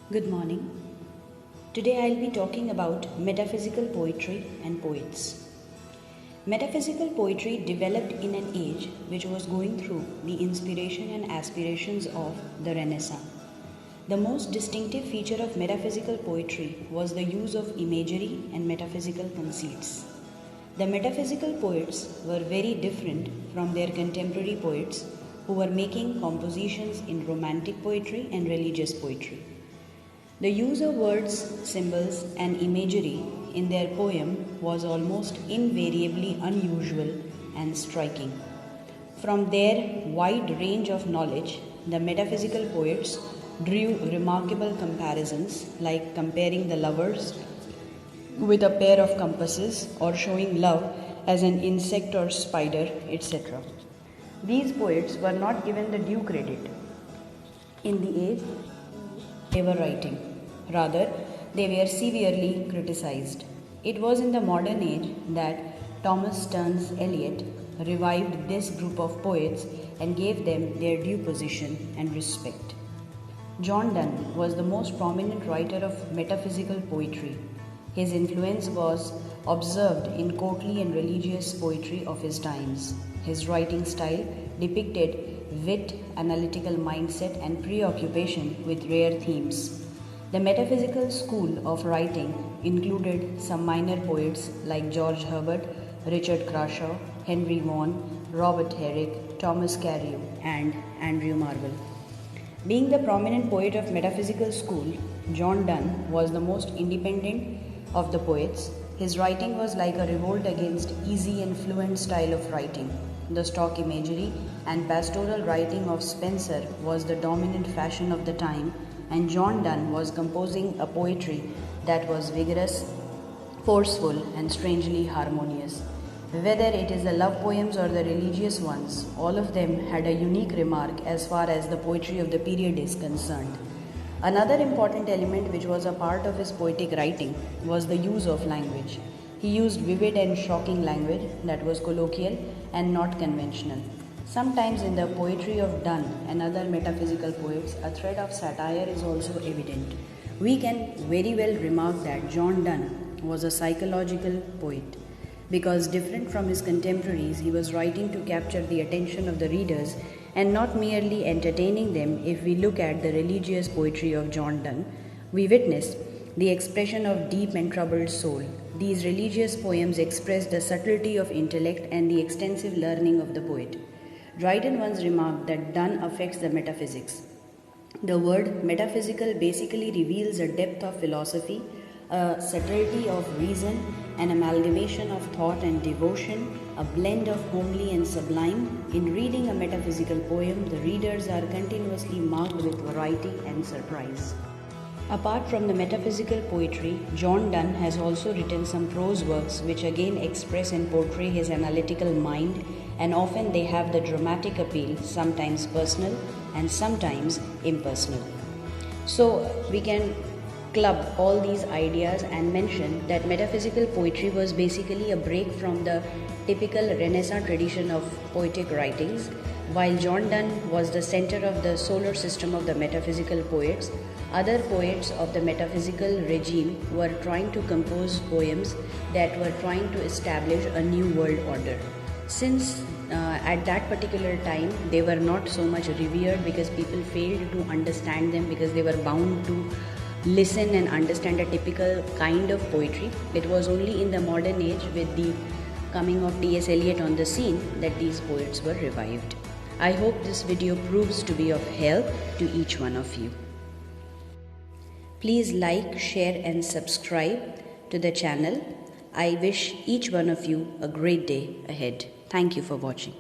Good morning. Today I'll be talking about metaphysical poetry and poets. Metaphysical poetry developed in an age which was going through the inspiration and aspirations of the Renaissance. The most distinctive feature of metaphysical poetry was the use of imagery and metaphysical conceits. The metaphysical poets were very different from their contemporary poets who were making compositions in romantic poetry and religious poetry. The use of words, symbols, and imagery in their poem was almost invariably unusual and striking. From their wide range of knowledge, the metaphysical poets drew remarkable comparisons, like comparing the lovers with a pair of compasses or showing love as an insect or spider, etc. These poets were not given the due credit in the age they were writing. Rather, they were severely criticized. It was in the modern age that Thomas Stearns Eliot revived this group of poets and gave them their due position and respect. John Donne was the most prominent writer of metaphysical poetry. His influence was observed in courtly and religious poetry of his times. His writing style depicted wit, analytical mindset, and preoccupation with rare themes. The metaphysical school of writing included some minor poets like George Herbert, Richard Crashaw, Henry Vaughan, Robert Herrick, Thomas Carlyle, and Andrew Marvell. Being the prominent poet of metaphysical school, John Donne was the most independent of the poets. His writing was like a revolt against easy and fluent style of writing. The stock imagery and pastoral writing of Spenser was the dominant fashion of the time, and John Donne was composing a poetry that was vigorous, forceful, and strangely harmonious. Whether it is the love poems or the religious ones, all of them had a unique remark as far as the poetry of the period is concerned. Another important element which was a part of his poetic writing was the use of language. He used vivid and shocking language that was colloquial and not conventional. Sometimes in the poetry of Donne and other metaphysical poets, a thread of satire is also evident. We can very well remark that John Donne was a psychological poet. Because different from his contemporaries, he was writing to capture the attention of the readers and not merely entertaining them. If we look at the religious poetry of John Donne, we witness the expression of deep and troubled soul. These religious poems express the subtlety of intellect and the extensive learning of the poet. Dryden once remarked that Donne affects the metaphysics. The word metaphysical basically reveals a depth of philosophy, a subtlety of reason, an amalgamation of thought and devotion, a blend of homely and sublime. In reading a metaphysical poem, the readers are continuously marked with variety and surprise. Apart from the metaphysical poetry, John Donne has also written some prose works which again express and portray his analytical mind, and often they have the dramatic appeal, sometimes personal and sometimes impersonal. So we can club all these ideas and mention that metaphysical poetry was basically a break from the typical Renaissance tradition of poetic writings. While John Donne was the center of the solar system of the metaphysical poets, other poets of the metaphysical regime were trying to compose poems that were trying to establish a new world order. Since at that particular time they were not so much revered because people failed to understand them because they were bound to listen and understand a typical kind of poetry. It was only in the modern age with the coming of T.S. Eliot on the scene that these poets were revived. I hope this video proves to be of help to each one of you. Please like, share and subscribe to the channel. I wish each one of you a great day ahead. Thank you for watching.